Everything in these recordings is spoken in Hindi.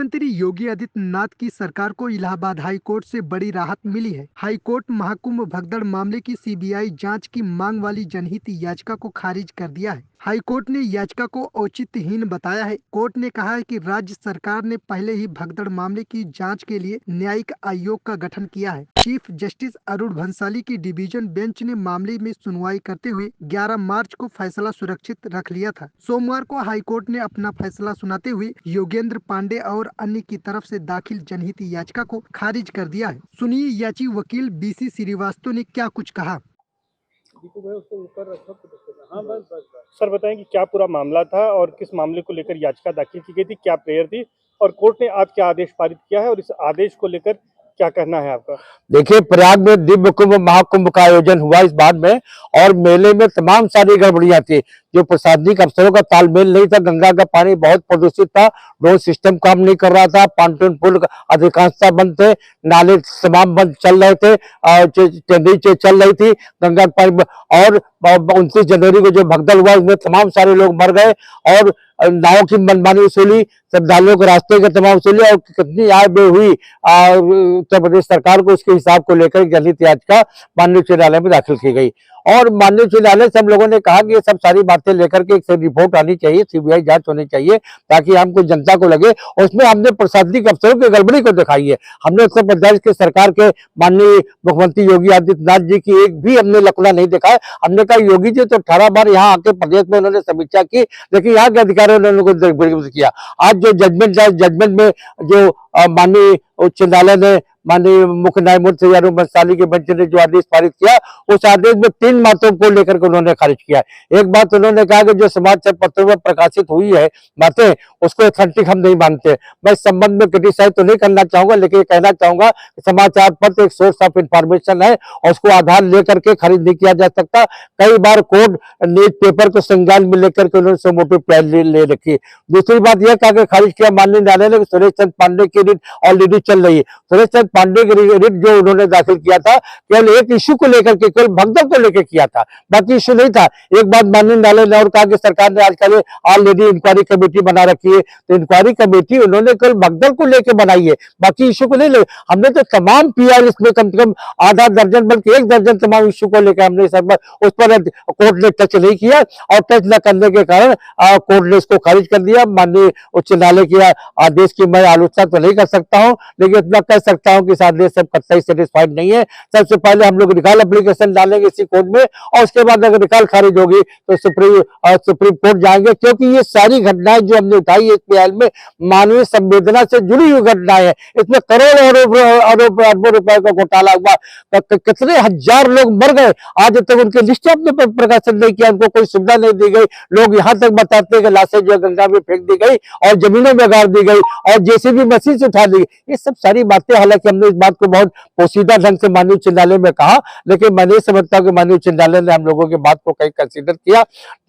मुख्यमंत्री योगी आदित्यनाथ की सरकार को इलाहाबाद हाई कोर्ट से बड़ी राहत मिली है। हाई कोर्ट महाकुंभ भगदड़ मामले की सीबीआई जांच की मांग वाली जनहित याचिका को खारिज कर दिया है। हाई कोर्ट ने याचिका को औचित्यहीन बताया है। कोर्ट ने कहा है कि राज्य सरकार ने पहले ही भगदड़ मामले की जांच के लिए न्यायिक आयोग का गठन किया है। चीफ जस्टिस अरुण भंसाली की डिवीजन बेंच ने मामले में सुनवाई करते हुए 11 मार्च को फैसला सुरक्षित रख लिया था। सोमवार को हाई कोर्ट ने अपना फैसला सुनाते हुए योगेंद्र पांडे और अन्य की तरफ से दाखिल जनहित याचिका को खारिज कर दिया है। सुनिए याचिका वकील बीसी श्रीवास्तव ने क्या कुछ कहा। हाँ बस सर बताएं कि क्या पूरा मामला था और किस मामले को लेकर याचिका दाखिल की गई थी, क्या प्रेयर थी और कोर्ट ने आज क्या आदेश पारित किया है और इस आदेश को लेकर क्या कहना है आपका। देखिए, प्रयाग में दिव्य कुंभ महाकुंभ का आयोजन हुआ इस बार में और मेले में तमाम सारी गड़बड़ियां थी। जो प्रशासनिक अफसरों का तालमेल नहीं था, गंगा का पानी बहुत प्रदूषित था, रोड सिस्टम काम नहीं कर रहा था, पॉन्टून पुल अधिकांशतः बंद थे, नाले तमाम बंद चल रहे थे, चेन्नई चल रही थी गंगा का पानी। और 29 जनवरी को जो भगदड़ हुआ उसमें तमाम सारे लोग मर गए और नाव की मनमानी वसूली, श्रद्धालुओं के रास्ते के तमाम वसूली और कितनी आय व्यय हुई उत्तर प्रदेश सरकार को, उसके हिसाब को लेकर जनहित याचिका माननीय उच्च न्यायालय में दाखिल की गई। और माननीय उच्च न्यायालय से हम लोगों ने कहा कि ये सब सारी बातें लेकर के एक रिपोर्ट आनी चाहिए, सीबीआई जांच होनी चाहिए ताकि हमको जनता को लगे। उसमें हमने प्रशासनिक अफसरों की गड़बड़ी को दिखाई है। हमने उत्तर प्रदेश के सरकार के माननीय मुख्यमंत्री योगी आदित्यनाथ जी की एक भी हमने लकुड़ा नहीं दिखा है। हमने कहा योगी जी तो 18 बार यहाँ आके प्रदेश में उन्होंने समीक्षा की, लेकिन यहाँ के अधिकारियों ने उनको किया। आज जो जजमेंट में जो माननीय उच्च न्यायालय ने माननीय मुख्य न्यायमूर्ति अरुण भंसाली के बेंच ने जो आदेश पारित किया, उस आदेश में 3 बातों को लेकर के उन्होंने खारिज किया। एक बात उन्होंने कहा कि जो समाचार पत्रों में प्रकाशित हुई है बातें, उसको ऑथेंटिक हम नहीं मानते। मैं इस संबंध में क्रिटिसाइज तो नहीं करना चाहूंगा, लेकिन कहना चाहूंगा कि समाचार पत्र एक सोर्स ऑफ इंफॉर्मेशन है और उसको आधार लेकर के खरीद नहीं किया जा सकता। कई बार कोर्ट न्यूज पेपर को संज्ञान में लेकर के उन्होंने मोटिव प्लान ले रखी। दूसरी बात यह कहा कि खारिज किया माननीय न्यायालय ने सुरेश चंद्र पांडे की रिट ऑलरेडी चल रही है। सुरेश चंद्र पांडे की रिट जो उन्होंने दाखिल किया था केवल एक इश्यू को लेकर के, केवल भगदड़ को लेकर किया था, बाकी इश्यू नहीं था। एक बात माननीय न्यायालय ने और कहा कि सरकार ने आजकल ऑलरेडी इंक्वायरी कमेटी बना रखी है, तो इंक्वायरी कमेटी उन्होंने केवल भगदड़ को लेकर बनाई है, बाकी इश्यू को नहीं ले। हमने तो तमाम पीआर इसमें कम से कम आधा दर्जन बल्कि 1 दर्जन तमाम इश्यू को लेकर हमने उस पर कोर्ट ने टच नहीं किया और टच न करने के कारण कोर्ट ने इसको खारिज कर दिया। माननीय उच्च न्यायालय के आदेश की मैं आलोचना तो नहीं कर सकता हूं, लेकिन इतना कह सकता हूं कि इस आदेश से कतई सेटिस्फाइड नहीं है। सबसे पहले हम लोग रिकॉल एप्लीकेशन डालेंगे इसी कोर्ट में और उसके बाद अगर रिकॉल खारिज होगी तो सुप्रीम कोर्ट जाएंगे, क्योंकि ये सारी घटनाएं जो हमने उठाई है इस में मानवीय संवेदना से जुड़ी हुई घटनाएं हैं। इसमें करोड़ों अरबों रुपए का घोटाला हुआ, कितने हजार लोग मर गए, आज तक उनकी लिस्ट आपने प्रकाशित नहीं किया, उनको कोई सुविधा नहीं दी गई। लोग यहाँ तक बताते हैं कि लाशें जो गंगा में फेंक दी गई और जमीनों में गाड़ दी गई और जेसीबी मशीन से उठा दी गई। ये सब सारी बातें, हालांकि हमने इस बात को बहुत पोशीदा ढंग से माननीय उच्च न्यायालय में कहा, लेकिन मैं नहीं समझता हूं कि माननीय उच्च न्यायालय ने हम लोगों की बात को कहीं कंसीडर किया।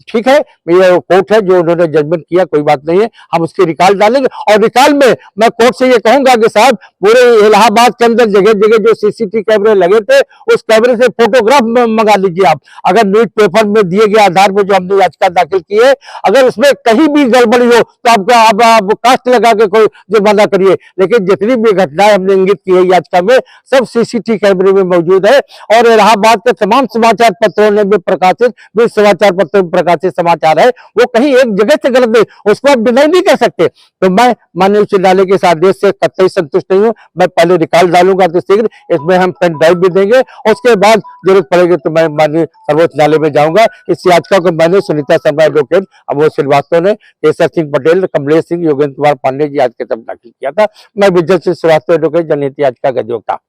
ठीक है, ये कोर्ट है जो उन्होंने जजमेंट किया, कोई बात नहीं है, हम उसके रिकॉल डालेंगे। और रिकॉल में मैं कोर्ट से ये कहूंगा कि साहब पूरे इलाहाबाद के अंदर जगह जगह जो सीसीटीवी कैमरे लगे थे, उस कैमरे से फोटोग्राफ मंगा लीजिए आप। अगर न्यूज पेपर में दिए गए आधार पर जो हमने याचिका दाखिल की है, अगर उसमें कहीं भी गड़बड़ी हो तो आप कास्ट लगा के कोई जुर्माना करिए, लेकिन जितनी भी घटनाएं हमने इंगित की है याचिका में सब सीसीटीवी कैमरे में मौजूद है। और इलाहाबाद के तमाम समाचार पत्रों ने भी प्रकाशित, समाचार पत्रों में प्रकाशित समाचार है, वो कहीं एक जगह से गलत नहीं, उसको आप डिनाई नहीं कर सकते। तो मैं माननीय उच्च न्यायालय के इस आदेश से कतई संतुष्ट नहीं हूं। मैं पहले रिकॉल डालूंगा तो शीघ्र इसमें हम पेन ड्राइव भी देंगे, उसके बाद जरूरत पड़ेगी तो मैं माननीय सर्वोच्च न्यायालय में जाऊंगा। इस याचिका को मैंने सुनीता शर्मा एडवोकेट, अमोद श्रीवास्तव ने, केसर सिंह पटेल, कमलेश सिंह, योगेंद्र कुमार पांडे जी आज के तब दाखिल किया था। मैं विजय सिंह श्रीवास्तव एडवोकेट, जनहित याचिका का अधिवक्ता।